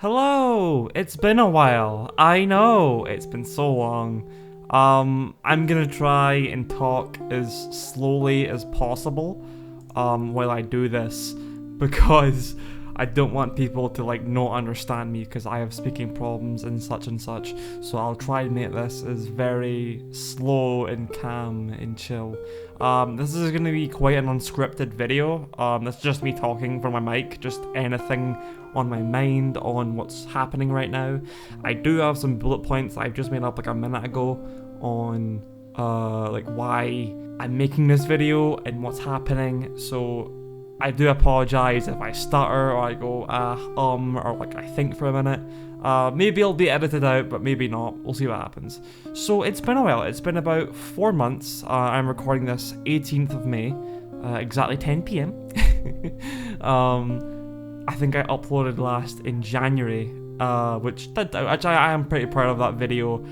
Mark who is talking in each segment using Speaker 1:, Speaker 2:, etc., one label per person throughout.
Speaker 1: Hello! It's been a while. I know, it's been so long. I'm gonna try and talk as slowly as possible while I do this because I don't want people to not understand me because I have speaking problems and such. So I'll try and make this as very slow and calm and chill. This is gonna be quite an unscripted video. That's just me talking from my mic, just anything on my mind on what's happening right now. I do have some bullet points I've just made up like a minute ago on why I'm making this video and what's happening. So I do apologize if I stutter or I go or I think for a minute. Maybe it'll be edited out, but maybe not. We'll see what happens. So it's been a while. It's been about 4 months. I'm recording this 18th of May, exactly 10 p.m. I think I uploaded last in January, which I am pretty proud of that video.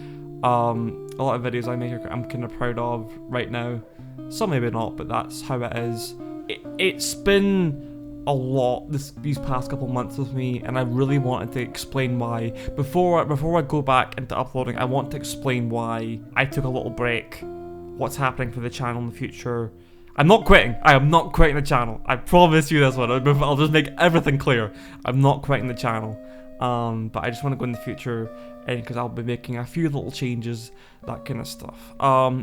Speaker 1: A lot of videos I make I'm kind of proud of right now. Some maybe not, but that's how it is. It's been a lot these past couple months with me, and I really wanted to explain why. Before I go back into uploading, I want to explain why I took a little break, what's happening for the channel in the future. I'm not quitting. I am not quitting the channel. I promise you this one. I'll just make everything clear. I'm not quitting the channel. But I just want to go in the future, and because I'll be making a few little changes, that kind of stuff.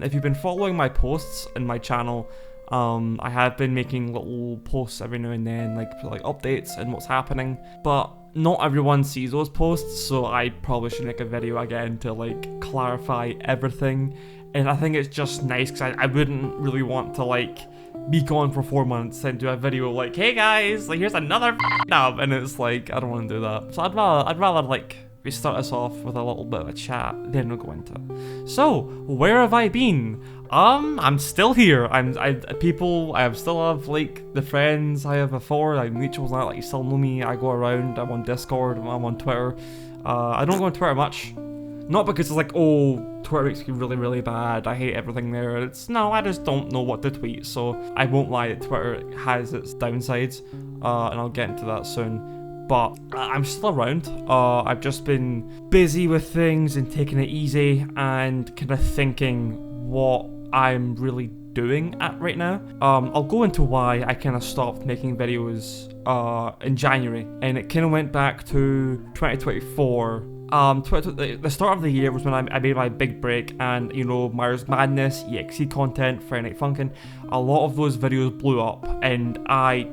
Speaker 1: If you've been following my posts in my channel, I have been making little posts every now and then, like updates and what's happening, but not everyone sees those posts, so I probably should make a video again to clarify everything. And I think it's just nice because I wouldn't really want to be gone for 4 months and do a video hey guys, here's another up, and it's I don't want to do that. So I'd rather we start us off with a little bit of a chat, then we'll go into it. So, where have I been? I'm still here. I still have the friends I have before, mutuals that you still know me. I go around, I'm on Discord, I'm on Twitter. I don't go on Twitter much. Not because it's oh, Twitter makes me really, really bad, I hate everything there. No, I just don't know what to tweet, so I won't lie that Twitter has its downsides, and I'll get into that soon. But I'm still around. I've just been busy with things and taking it easy and kind of thinking what I'm really doing at right now. I'll go into why I kind of stopped making videos in January, and it kind of went back to 2024. The start of the year was when I made my big break, and Myers Madness, EXE content, Friday Night Funkin', a lot of those videos blew up, and I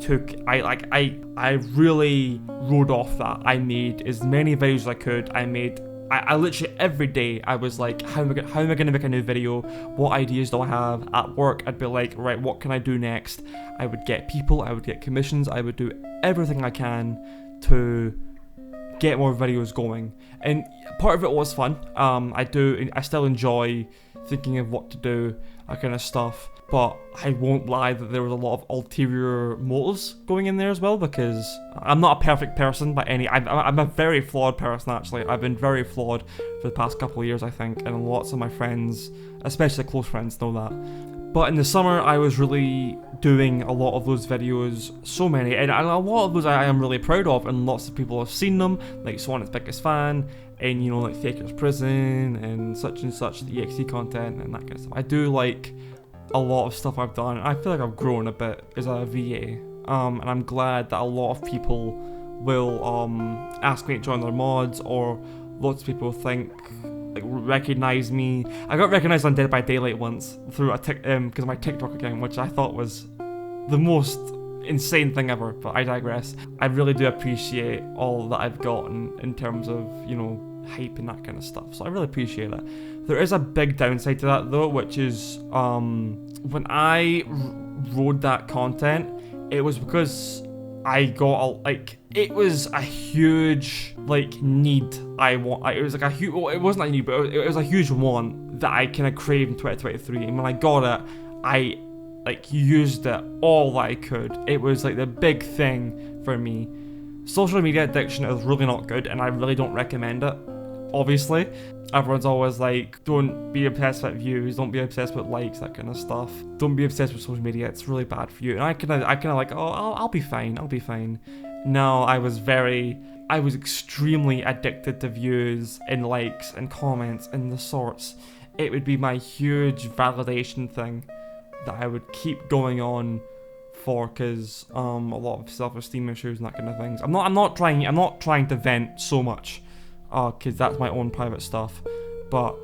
Speaker 1: really rode off that. I made as many videos as I could. I literally every day I was how am I gonna make a new video? What ideas do I have? At work I'd be right, what can I do next? I would get people, I would get commissions, I would do everything I can to get more videos going, and part of it was fun. I still enjoy thinking of what to do, that kind of stuff, but I won't lie that there was a lot of ulterior motives going in there as well, because I'm not a perfect person by any. I'm a very flawed person, actually. I've been very flawed for the past couple of years, I think, and lots of my friends, especially close friends, know that. But in the summer, I was really doing a lot of those videos, so many, and a lot of those I am really proud of, and lots of people have seen them, like Swan's Biggest Fan, and Faker's Prison, and such, the EXE content, and that kind of stuff. I do a lot of stuff I've done. I feel like I've grown a bit as a VA, and I'm glad that a lot of people will ask me to join their mods, or lots of people recognize me. I got recognized on Dead by Daylight once through because my TikTok account, which I thought was the most insane thing ever, but I digress. I really do appreciate all that I've gotten in terms of hype and that kind of stuff, so I really appreciate it. There is a big downside to that though, which is when I wrote that content, it was because I got it was a huge need. It was a huge. Well, it wasn't a need, but it was a huge want that I kind of craved in 2023. And when I got it, I used it all that I could. It was the big thing for me. Social media addiction is really not good, and I really don't recommend it. Obviously, everyone's always don't be obsessed with views, don't be obsessed with likes, that kind of stuff. Don't be obsessed with social media, it's really bad for you. And I kind of oh, I'll be fine. No, I was very I was extremely addicted to views and likes and comments and the sorts. It would be my huge validation thing that I would keep going on for, because a lot of self-esteem issues and that kind of things. I'm not trying to vent so much, because that's my own private stuff, but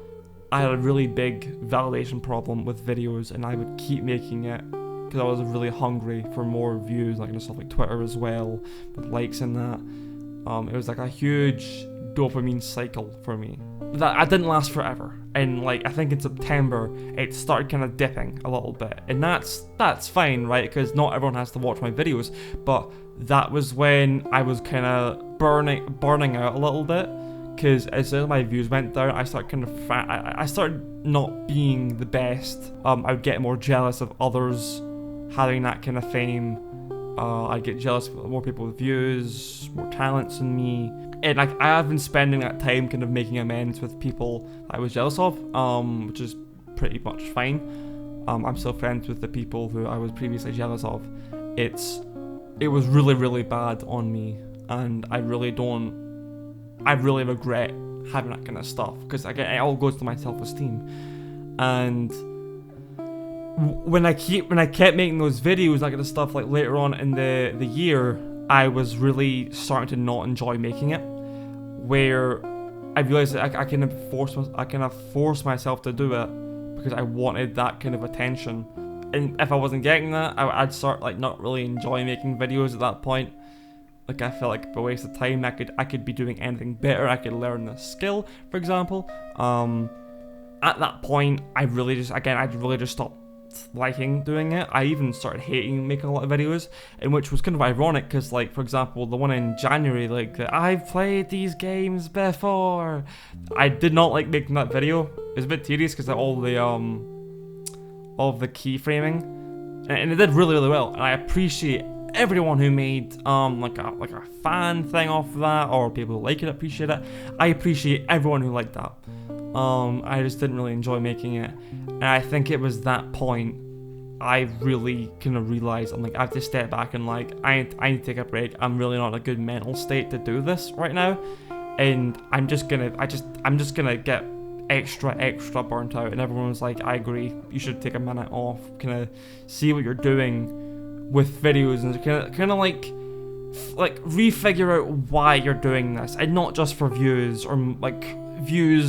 Speaker 1: I had a really big validation problem with videos, and I would keep making it because I was really hungry for more views, like stuff like Twitter as well, with likes and that. It was like a huge dopamine cycle for me that I didn't last forever, and like I think in September it started kind of dipping a little bit, and that's fine, right? Because not everyone has to watch my videos, but that was when I was kind of burning out a little bit. Because as soon as my views went down, I started I started not being the best. I would get more jealous of others having that kind of fame. I'd get jealous of more people with views, more talents than me. And I have been spending that time kind of making amends with people I was jealous of, which is pretty much fine. I'm still friends with the people who I was previously jealous of. It was really, really bad on me, and I really regret having that kind of stuff, because again, it all goes to my self-esteem. And when I kept making those videos, that kind of stuff, like later on in the year, I was really starting to not enjoy making it, where I realized that I kind of force myself to do it because I wanted that kind of attention. And if I wasn't getting that, I'd start like not really enjoying making videos at that point. Like I felt like a waste of time. I could be doing anything better. I could learn this skill, for example. At that point, I really just stopped liking doing it. I even started hating making a lot of videos, and which was kind of ironic, because like, for example, the one in January, like I've played these games before, I did not like making that video. It was a bit tedious because all the keyframing, and it did really, really well, and I appreciate everyone who made like a fan thing off of that, or people who like it appreciate it. I appreciate everyone who liked that. I just didn't really enjoy making it, and I think it was that point I really kind of realized I have to step back and like I need to take a break. I'm really not in a good mental state to do this right now, and I'm just gonna get extra burnt out. And everyone was like, I agree, you should take a minute off, kind of see what you're doing with videos, and kind of like refigure out why you're doing this, and not just for views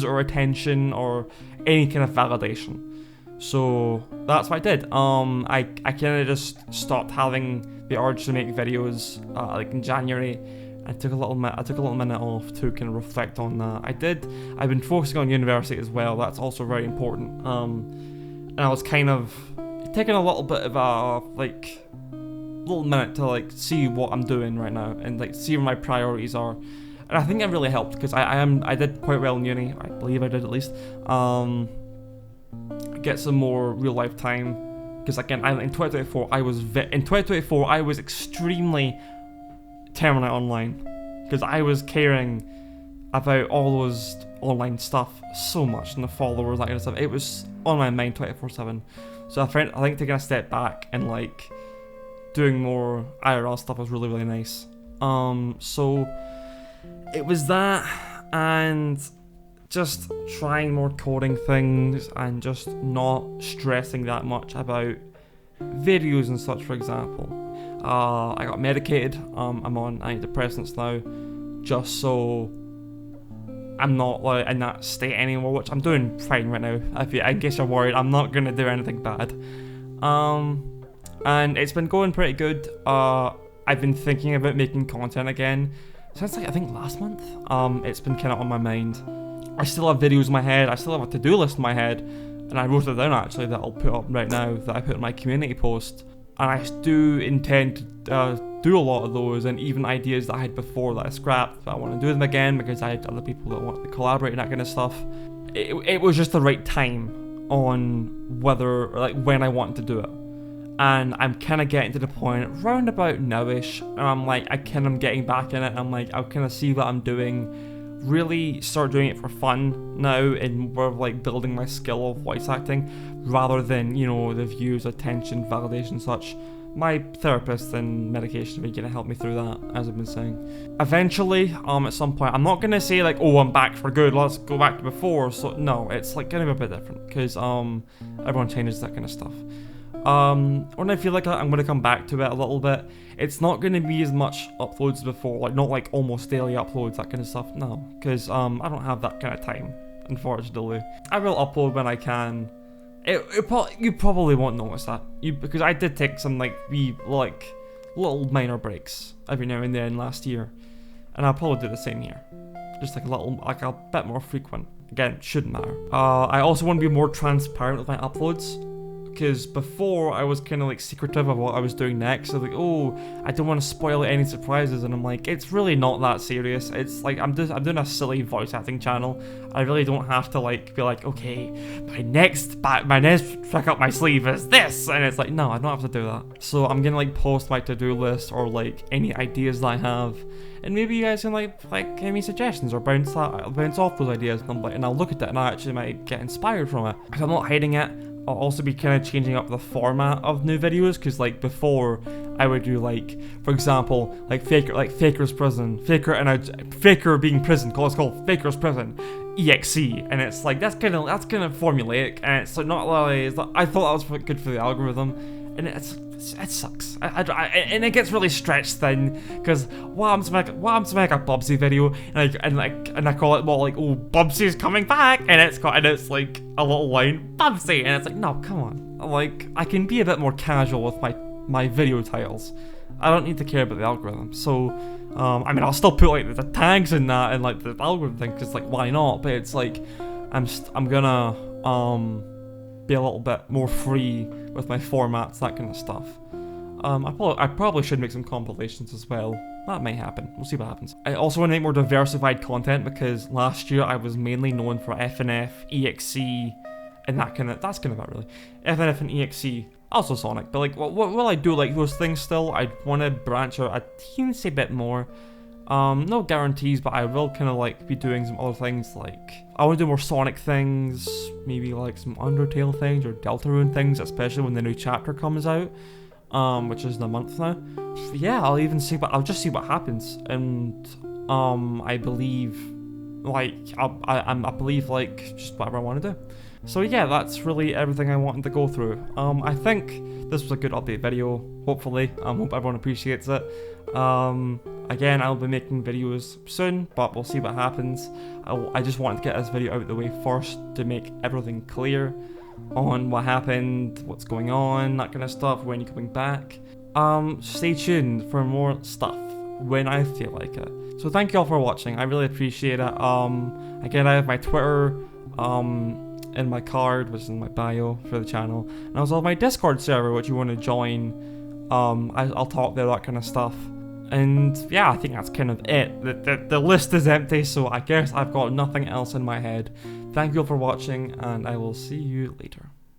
Speaker 1: or attention or any kind of validation. So that's what I did. I kind of just stopped having the urge to make videos like in January. I took a little minute off to kind of reflect on that. I've been focusing on university as well. That's also very important. And I was kind of taking a little bit of a little minute to see what I'm doing right now, and see where my priorities are. And I think that really helped, because I did quite well in uni. I believe I did, at least. Get some more real life time, because again, in 2024 I was extremely terminate online, because I was caring about all those online stuff so much, and the followers, that kind of stuff. It was on my mind 24/7. So I think taking a step back and doing more IRL stuff was really, really nice. So it was that, and just trying more coding things, and just not stressing that much about videos and such, for example. I got medicated. I'm on antidepressants now, just so I'm not in that state anymore, which I'm doing fine right now. In case you're worried, I'm not gonna do anything bad. And it's been going pretty good. I've been thinking about making content again since I think last month. It's been kind of on my mind. I still have videos in my head. I still have a to-do list in my head, and I wrote it down actually, that I'll put up right now, that I put in my community post. And I do intend to do a lot of those, and even ideas that I had before that I scrapped, but I want to do them again because I had other people that want to collaborate and that kind of stuff. It was just the right time on when I wanted to do it. And I'm kind of getting to the point round about nowish, and I'm getting back in it. I'm I'll kind of see what I'm doing, really start doing it for fun now, and more of building my skill of voice acting, rather than the views, attention, validation, such. my therapist and medication are going to help me through that, as I've been saying. Eventually, at some point, I'm not going to say like, oh, I'm back for good, let's go back to before. So no, it's like going to be a bit different because everyone changes, that kind of stuff. When I feel like I'm going to come back to it a little bit, it's not going to be as much uploads as before, like not like almost daily uploads, that kind of stuff. No, because I don't have that kind of time, unfortunately. I will upload when I can. You probably won't notice that, because I did take some like little minor breaks every now and then last year, and I'll probably do the same here, just like a bit more frequent. Again, shouldn't matter. I also want to be more transparent with my uploads, because before I was kind of like secretive of what I was doing next. So like, oh, I don't want to spoil any surprises, and I'm like, it's really not that serious. It's like I'm doing a silly voice acting channel. I really don't have to like be like, okay, my next trick up my sleeve is this, and it's like, no, I don't have to do that. So I'm gonna like post my to-do list or like any ideas that I have, and maybe you guys can like give me suggestions or bounce off those ideas, and I'll look at it and I actually might get inspired from it. If I'm not hiding it, I'll also be kind of changing up the format of new videos, because like before I would do like, for example, like Faker's prison, Faker being prison, it's called Faker's prison EXE, and it's like that's kind of formulaic, and it's like not really. I thought that was good for the algorithm, and it sucks. And it gets really stretched thin, because what happens to make a Bubsy video, and I call it more like, oh, Bubsy's coming back, and it's like a little line, Bubsy, and it's like, no, come on, like I can be a bit more casual with my video titles. I don't need to care about the algorithm. So I mean, I'll still put like the tags in that and like the algorithm thing, because like, why not? But it's like I'm gonna be a little bit more free with my formats, that kind of stuff. I probably should make some compilations as well. That may happen. We'll see what happens. I also want to make more diversified content, because last year I was mainly known for FNF, EXE, and that's kind of about really. FNF and EXE, also Sonic, but like, will I do like those things still? I want to branch out a teensy bit more. No guarantees, but I will kind of like be doing some other things. Like, I want to do more Sonic things, maybe like some Undertale things or Deltarune things, especially when the new chapter comes out, which is in a month now. Yeah, I'll just see what happens, and I believe I believe like just whatever I want to do. So yeah, that's really everything I wanted to go through. I think this was a good update video, hopefully. Hope everyone appreciates it. Again, I'll be making videos soon, but we'll see what happens. I just wanted to get this video out of the way first to make everything clear on what happened, what's going on, that kind of stuff, when you're coming back. Stay tuned for more stuff when I feel like it. So thank you all for watching, I really appreciate it. Again, I have my Twitter, in my card, which is in my bio for the channel, and also my Discord server, which you want to join. I'll talk there, that kind of stuff. And yeah, I think that's kind of it. The list is empty, so I guess I've got nothing else in my head. Thank you all for watching, and I will see you later.